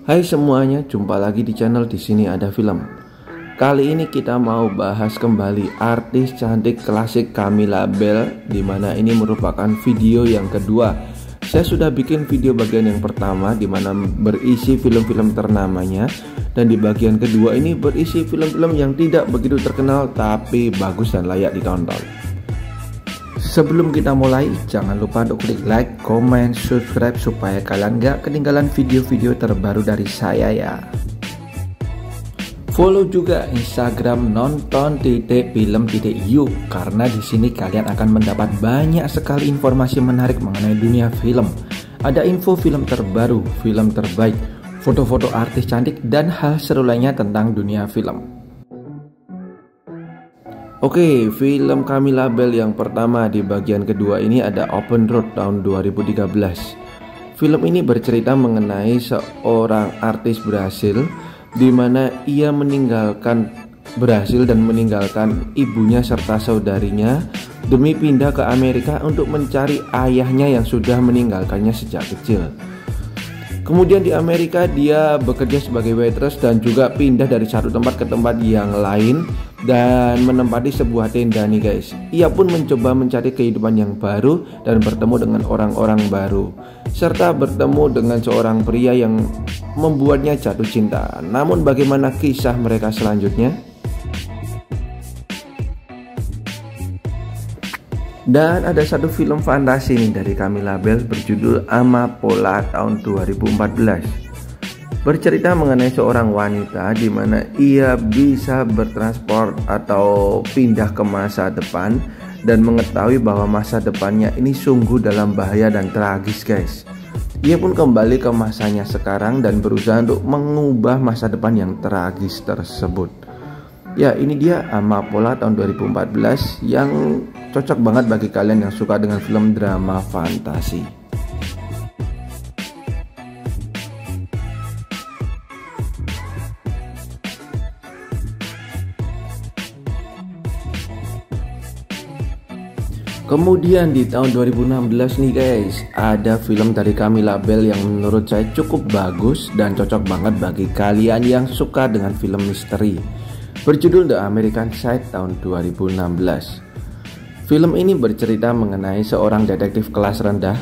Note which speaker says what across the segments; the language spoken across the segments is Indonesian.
Speaker 1: Hai semuanya, jumpa lagi di channel Di Sini Ada Film. Kali ini kita mau bahas kembali artis cantik klasik Camilla Belle, dimana ini merupakan video yang kedua. Saya sudah bikin video bagian yang pertama dimana berisi film-film ternamanya, dan di bagian kedua ini berisi film-film yang tidak begitu terkenal tapi bagus dan layak ditonton. Sebelum kita mulai, jangan lupa untuk klik like, comment, subscribe supaya kalian gak ketinggalan video-video terbaru dari saya ya. Follow juga Instagram nonton.film.yuk karena di sini kalian akan mendapat banyak sekali informasi menarik mengenai dunia film. Ada info film terbaru, film terbaik, foto-foto artis cantik dan hal seru lainnya tentang dunia film. Oke, film Camilla Belle yang pertama di bagian kedua ini ada Open Road tahun 2013. Film ini bercerita mengenai seorang artis Brasil di mana ia meninggalkan Brasil dan meninggalkan ibunya serta saudarinya demi pindah ke Amerika untuk mencari ayahnya yang sudah meninggalkannya sejak kecil. Kemudian di Amerika dia bekerja sebagai waitress dan juga pindah dari satu tempat ke tempat yang lain dan menempati sebuah tenda nih guys. Ia pun mencoba mencari kehidupan yang baru dan bertemu dengan orang-orang baru, serta bertemu dengan seorang pria yang membuatnya jatuh cinta. Namun bagaimana kisah mereka selanjutnya? Dan ada satu film fantasi nih dari Camilla Belle berjudul Amapola tahun 2014. Bercerita mengenai seorang wanita di mana ia bisa bertransport atau pindah ke masa depan dan mengetahui bahwa masa depannya ini sungguh dalam bahaya dan tragis guys. Ia pun kembali ke masanya sekarang dan berusaha untuk mengubah masa depan yang tragis tersebut. Ya, ini dia Amapola tahun 2014 yang cocok banget bagi kalian yang suka dengan film drama fantasi. Kemudian di tahun 2016 nih guys, ada film dari Camilla Belle yang menurut saya cukup bagus dan cocok banget bagi kalian yang suka dengan film misteri. Berjudul The American Side tahun 2016. Film ini bercerita mengenai seorang detektif kelas rendah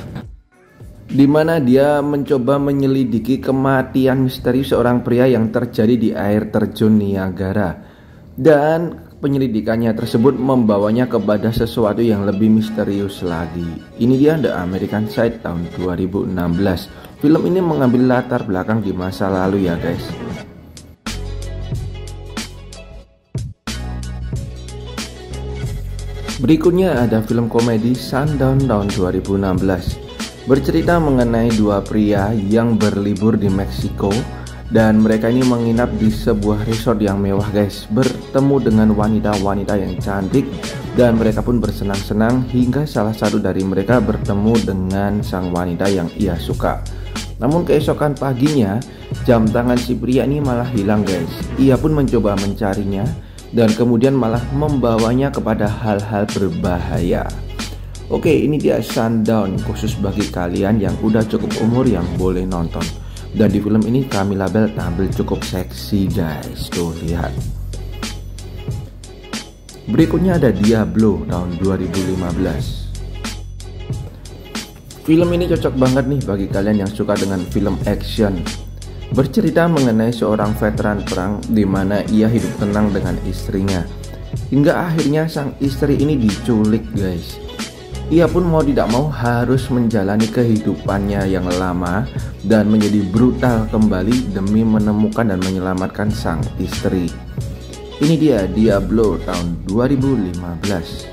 Speaker 1: di mana dia mencoba menyelidiki kematian misteri seorang pria yang terjadi di air terjun Niagara, dan penyelidikannya tersebut membawanya kepada sesuatu yang lebih misterius lagi. Ini dia The American Side tahun 2016. Film ini mengambil latar belakang di masa lalu ya guys. Berikutnya ada film komedi Sundown tahun 2016. Bercerita mengenai dua pria yang berlibur di Meksiko dan mereka ini menginap di sebuah resort yang mewah guys. Bertemu dengan wanita-wanita yang cantik dan mereka pun bersenang-senang hingga salah satu dari mereka bertemu dengan sang wanita yang ia suka. Namun keesokan paginya jam tangan si pria ini malah hilang guys. Ia pun mencoba mencarinya dan kemudian malah membawanya kepada hal-hal berbahaya. Oke, ini dia Sundown khusus bagi kalian yang udah cukup umur yang boleh nonton. Dan di film ini Camilla Belle tampil cukup seksi guys, tuh lihat. Berikutnya ada Diablo tahun 2015. Film ini cocok banget nih bagi kalian yang suka dengan film action. Bercerita mengenai seorang veteran perang di mana ia hidup tenang dengan istrinya. Hingga akhirnya sang istri ini diculik guys. Ia pun mau tidak mau harus menjalani kehidupannya yang lama dan menjadi brutal kembali demi menemukan dan menyelamatkan sang istri. Ini dia Diablo tahun 2015.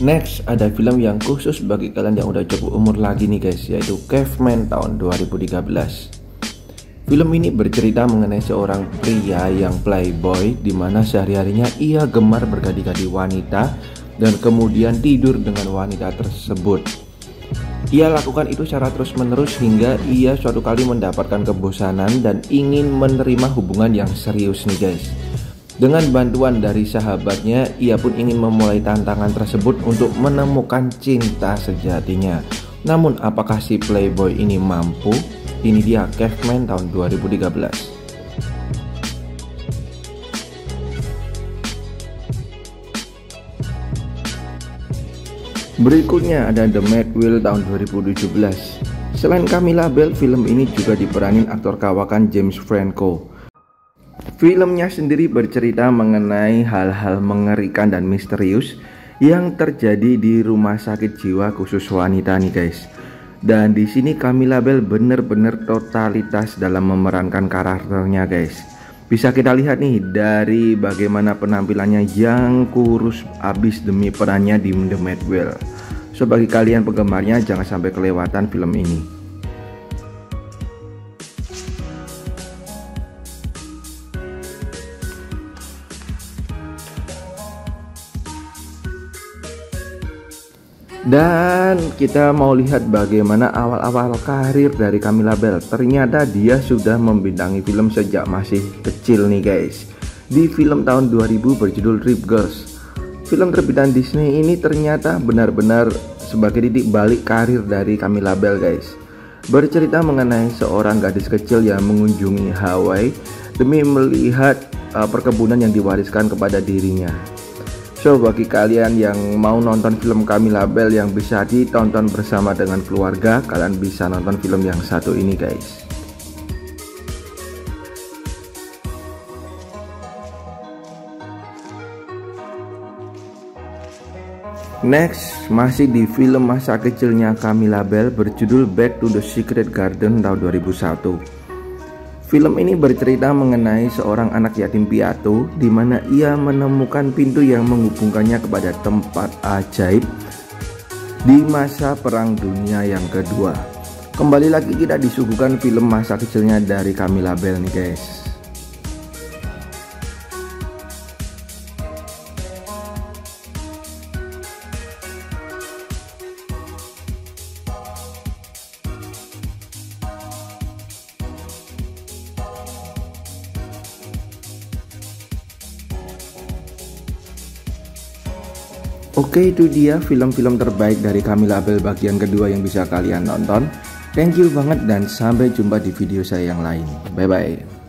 Speaker 1: Next ada film yang khusus bagi kalian yang udah cukup umur lagi nih guys, yaitu Caveman tahun 2013. Film ini bercerita mengenai seorang pria yang playboy di mana sehari-harinya ia gemar berganti-ganti wanita dan kemudian tidur dengan wanita tersebut. Ia lakukan itu secara terus-menerus hingga ia suatu kali mendapatkan kebosanan dan ingin menerima hubungan yang serius nih guys. Dengan bantuan dari sahabatnya, ia pun ingin memulai tantangan tersebut untuk menemukan cinta sejatinya. Namun apakah si playboy ini mampu? Ini dia Caveman tahun 2013. Berikutnya ada The Mad Wheel tahun 2017. Selain Camilla Belle, film ini juga diperanin aktor kawakan James Franco. Filmnya sendiri bercerita mengenai hal-hal mengerikan dan misterius yang terjadi di rumah sakit jiwa khusus wanita nih guys. Dan di sini Camilla Belle bener-bener totalitas dalam memerankan karakternya guys. Bisa kita lihat nih dari bagaimana penampilannya yang kurus abis demi perannya di The Mad Wheel. So bagi kalian penggemarnya jangan sampai kelewatan film ini. Dan kita mau lihat bagaimana awal-awal karir dari Camilla Belle. Ternyata dia sudah membintangi film sejak masih kecil nih guys. Di film tahun 2000 berjudul Rip Girls. Film terbitan Disney ini ternyata benar-benar sebagai titik balik karir dari Camilla Belle guys. Bercerita mengenai seorang gadis kecil yang mengunjungi Hawaii demi melihat perkebunan yang diwariskan kepada dirinya. So bagi kalian yang mau nonton film Camilla Belle yang bisa ditonton bersama dengan keluarga, kalian bisa nonton film yang satu ini guys. Next, masih di film masa kecilnya Camilla Belle berjudul Back to the Secret Garden tahun 2001. Film ini bercerita mengenai seorang anak yatim piatu di mana ia menemukan pintu yang menghubungkannya kepada tempat ajaib di masa Perang Dunia yang kedua. Kembali lagi kita disuguhkan film masa kecilnya dari Camilla Belle nih guys. Oke, itu dia film-film terbaik dari Camilla Belle bagian kedua yang bisa kalian nonton. Thank you banget dan sampai jumpa di video saya yang lain. Bye bye.